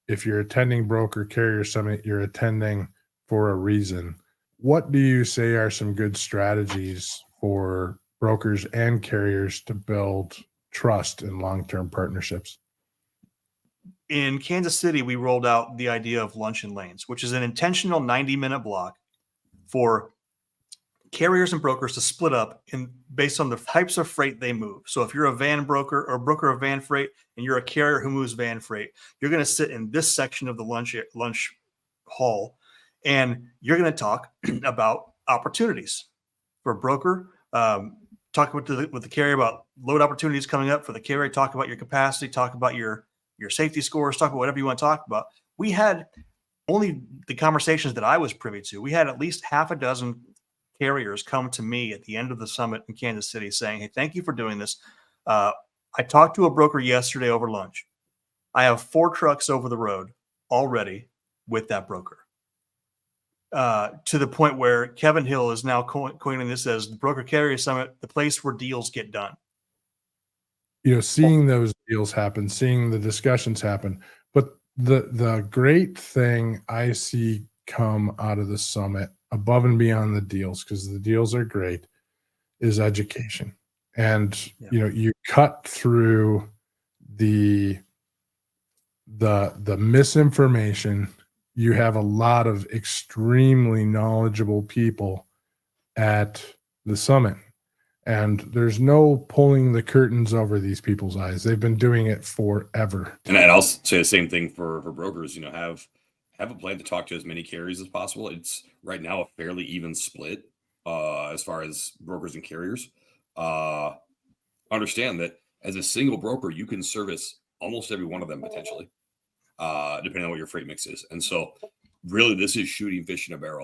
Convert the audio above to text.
if you're attending Broker Carrier Summit, you're attending for a reason. What do you say are some good strategies for brokers and carriers to build trust in long-term partnerships? In Kansas City, we rolled out the idea of luncheon lanes, which is an intentional 90-minute block for carriers and brokers to split up based on the types of freight they move. So if you're a van broker or broker of van freight and you're a carrier who moves van freight, you're going to sit in this section of the lunch hall, and you're going to talk about opportunities for a broker. Talk with the carrier about load opportunities coming up. For the carrier, talk about your capacity, talk about your safety scores, talk about whatever you want to talk about. We had only the conversations that I was privy to. We had at least half a dozen carriers come to me at the end of the summit in Kansas City saying, "Hey, thank you for doing this. I talked to a broker yesterday over lunch. I have 4 trucks over the road already with that broker." To the point where Kevin Hill is now coining this as the Broker Carrier Summit, the place where deals get done. Seeing those deals happen, seeing the discussions happen. But the great thing I see come out of the summit, above and beyond the deals, because the deals are great, is education. And you cut through the misinformation. You have a lot of extremely knowledgeable people at the summit, and there's no pulling the curtains over these people's eyes. They've been doing it forever. And I'd also say the same thing for brokers. Have a plan to talk to as many carriers as possible. It's right now a fairly even split as far as brokers and carriers. Understand that as a single broker, you can service almost every one of them potentially, depending on what your freight mix is. And so really this is shooting fish in a barrel.